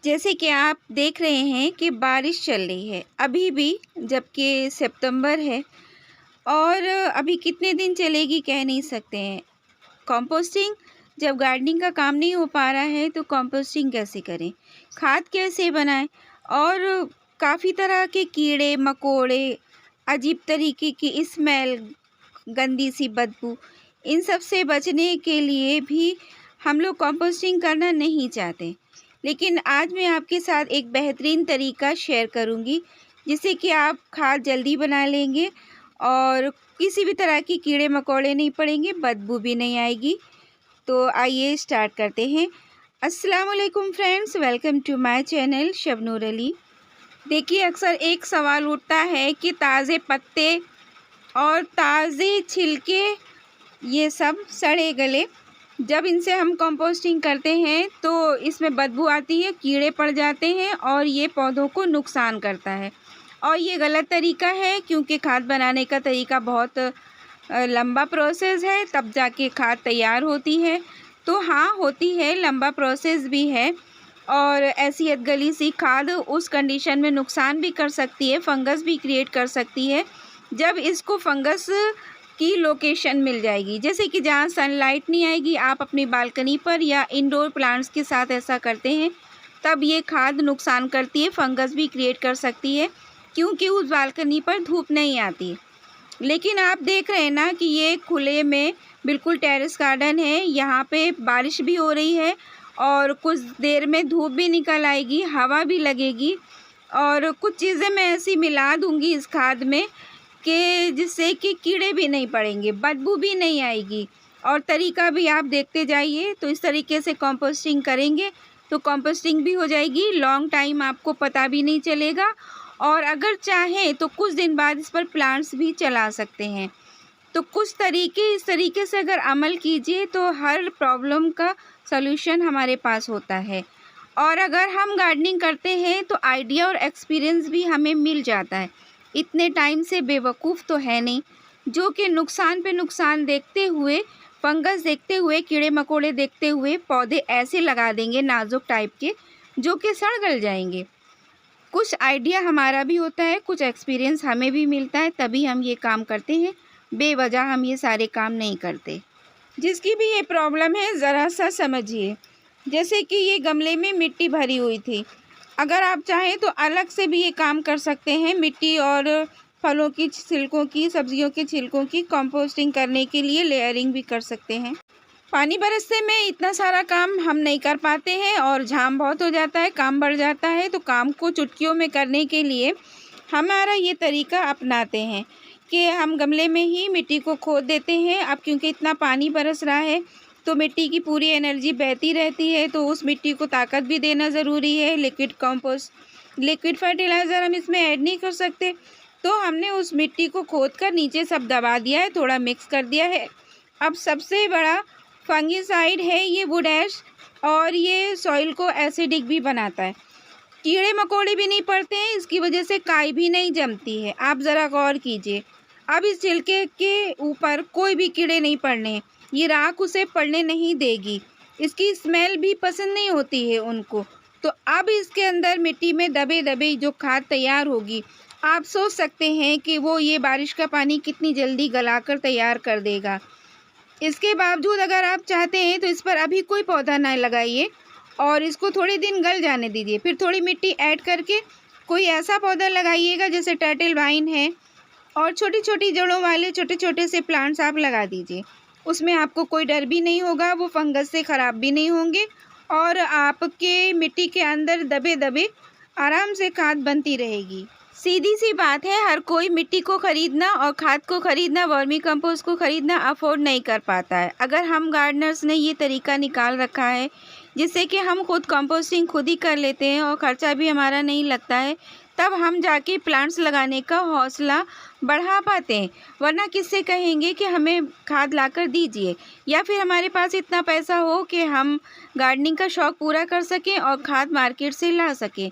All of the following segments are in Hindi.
जैसे कि आप देख रहे हैं कि बारिश चल रही है अभी भी, जबकि सितंबर है और अभी कितने दिन चलेगी कह नहीं सकते हैं। कंपोस्टिंग, जब गार्डनिंग का काम नहीं हो पा रहा है तो कंपोस्टिंग कैसे करें, खाद कैसे बनाएं। और काफ़ी तरह के कीड़े मकोड़े, अजीब तरीके की स्मेल, गंदी सी बदबू, इन सब से बचने के लिए भी हम लोग कंपोस्टिंग करना नहीं चाहते। लेकिन आज मैं आपके साथ एक बेहतरीन तरीका शेयर करूंगी जिससे कि आप खाद जल्दी बना लेंगे और किसी भी तरह की कीड़े मकोड़े नहीं पड़ेंगे, बदबू भी नहीं आएगी। तो आइए स्टार्ट करते हैं। अस्सलाम वालेकुम friends, welcome to my channel Shabnoor Ali. देखिए, अक्सर एक सवाल उठता है कि ताज़े पत्ते और ताज़े छिलके, ये सब सड़े गले, जब इनसे हम कंपोस्टिंग करते हैं तो इसमें बदबू आती है, कीड़े पड़ जाते हैं और ये पौधों को नुकसान करता है। और ये गलत तरीका है क्योंकि खाद बनाने का तरीका बहुत लंबा प्रोसेस है, तब जाके खाद तैयार होती है। तो हाँ, होती है, लंबा प्रोसेस भी है और ऐसी अधगली सी खाद उस कंडीशन में नुकसान भी कर सकती है, फंगस भी क्रिएट कर सकती है जब इसको फंगस की लोकेशन मिल जाएगी। जैसे कि जहाँ सनलाइट नहीं आएगी, आप अपनी बालकनी पर या इंडोर प्लांट्स के साथ ऐसा करते हैं, तब ये खाद नुकसान करती है, फंगस भी क्रिएट कर सकती है क्योंकि उस बालकनी पर धूप नहीं आती। लेकिन आप देख रहे हैं ना कि ये खुले में बिल्कुल टेरेस गार्डन है, यहाँ पे बारिश भी हो रही है और कुछ देर में धूप भी निकल आएगी, हवा भी लगेगी और कुछ चीज़ें मैं ऐसी मिला दूँगी इस खाद में कि जिससे कि कीड़े भी नहीं पड़ेंगे, बदबू भी नहीं आएगी। और तरीका भी आप देखते जाइए। तो इस तरीके से कंपोस्टिंग करेंगे तो कंपोस्टिंग भी हो जाएगी, लॉन्ग टाइम आपको पता भी नहीं चलेगा और अगर चाहें तो कुछ दिन बाद इस पर प्लांट्स भी चला सकते हैं। तो कुछ तरीके इस तरीके से अगर अमल कीजिए तो हर प्रॉब्लम का सलूशन हमारे पास होता है। और अगर हम गार्डनिंग करते हैं तो आइडिया और एक्सपीरियंस भी हमें मिल जाता है। इतने टाइम से बेवकूफ़ तो है नहीं जो कि नुकसान पे नुकसान देखते हुए, फंगस देखते हुए, कीड़े मकोड़े देखते हुए पौधे ऐसे लगा देंगे नाजुक टाइप के जो कि सड़ गल जाएंगे। कुछ आइडिया हमारा भी होता है, कुछ एक्सपीरियंस हमें भी मिलता है, तभी हम ये काम करते हैं। बेवजह हम ये सारे काम नहीं करते। जिसकी भी ये प्रॉब्लम है ज़रा सा समझिए। जैसे कि ये गमले में मिट्टी भरी हुई थी, अगर आप चाहें तो अलग से भी ये काम कर सकते हैं। मिट्टी और फलों की छिलकों की, सब्जियों के छिलकों की कंपोस्टिंग करने के लिए लेयरिंग भी कर सकते हैं। पानी बरसने में इतना सारा काम हम नहीं कर पाते हैं और झाम बहुत हो जाता है, काम बढ़ जाता है। तो काम को चुटकियों में करने के लिए हमारा ये तरीका अपनाते हैं कि हम गमले में ही मिट्टी को खोद देते हैं। अब क्योंकि इतना पानी बरस रहा है तो मिट्टी की पूरी एनर्जी बहती रहती है, तो उस मिट्टी को ताकत भी देना ज़रूरी है। लिक्विड कंपोस्ट, लिक्विड फर्टिलाइज़र हम इसमें ऐड नहीं कर सकते, तो हमने उस मिट्टी को खोद कर नीचे सब दबा दिया है, थोड़ा मिक्स कर दिया है। अब सबसे बड़ा फंगिसाइड है ये वुड ऐश, और ये सॉइल को एसिडिक भी बनाता है। कीड़े मकोड़े भी नहीं पड़ते हैं, इसकी वजह से काई भी नहीं जमती है। आप ज़रा गौर कीजिए, अब इस छिलके के ऊपर कोई भी कीड़े नहीं पड़ने हैं, ये राख उसे पड़ने नहीं देगी, इसकी स्मेल भी पसंद नहीं होती है उनको। तो अब इसके अंदर मिट्टी में दबे दबे जो खाद तैयार होगी, आप सोच सकते हैं कि वो ये बारिश का पानी कितनी जल्दी गलाकर तैयार कर देगा। इसके बावजूद अगर आप चाहते हैं तो इस पर अभी कोई पौधा ना लगाइए और इसको थोड़े दिन गल जाने दीजिए, फिर थोड़ी मिट्टी ऐड करके कोई ऐसा पौधा लगाइएगा जैसे टर्टल वाइन है, और छोटी छोटी जड़ों वाले छोटे छोटे से प्लांट्स आप लगा दीजिए। उसमें आपको कोई डर भी नहीं होगा, वो फंगस से ख़राब भी नहीं होंगे और आपके मिट्टी के अंदर दबे दबे आराम से खाद बनती रहेगी। सीधी सी बात है, हर कोई मिट्टी को ख़रीदना और खाद को ख़रीदना, वर्मी कंपोस्ट को ख़रीदना अफोर्ड नहीं कर पाता है। अगर हम गार्डनर्स ने ये तरीका निकाल रखा है जिससे कि हम खुद कंपोस्टिंग खुद ही कर लेते हैं और ख़र्चा भी हमारा नहीं लगता है, तब हम जाके प्लांट्स लगाने का हौसला बढ़ा पाते हैं। वरना किससे कहेंगे कि हमें खाद लाकर दीजिए, या फिर हमारे पास इतना पैसा हो कि हम गार्डनिंग का शौक़ पूरा कर सकें और खाद मार्केट से ला सकें।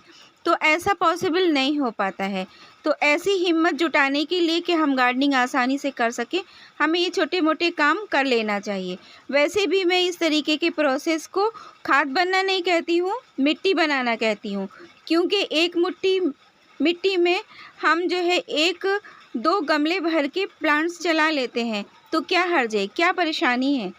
तो ऐसा पॉसिबल नहीं हो पाता है। तो ऐसी हिम्मत जुटाने के लिए कि हम गार्डनिंग आसानी से कर सकें, हमें ये छोटे-मोटे काम कर लेना चाहिए। वैसे भी मैं इस तरीके के प्रोसेस को खाद बनना नहीं कहती हूँ, मिट्टी बनाना कहती हूँ, क्योंकि एक मुट्ठी मिट्टी में हम जो है 1-2 गमले भर के प्लांट्स चला लेते हैं, तो क्या हर्ज है, क्या परेशानी है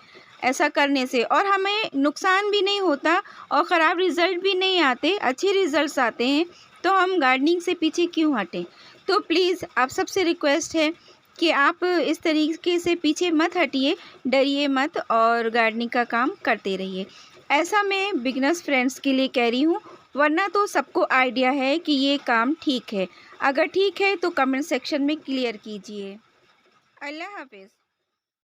ऐसा करने से? और हमें नुकसान भी नहीं होता और ख़राब रिज़ल्ट भी नहीं आते, अच्छे रिज़ल्ट्स आते हैं, तो हम गार्डनिंग से पीछे क्यों हटें? तो प्लीज़ आप सबसे रिक्वेस्ट है कि आप इस तरीके से पीछे मत हटिए, डरिए मत और गार्डनिंग का काम करते रहिए। ऐसा मैं बिगिनर्स फ्रेंड्स के लिए कह रही हूँ, वरना तो सबको आइडिया है कि ये काम ठीक है। अगर ठीक है तो कमेंट सेक्शन में क्लियर कीजिए। अल्लाह हाफ़िज़।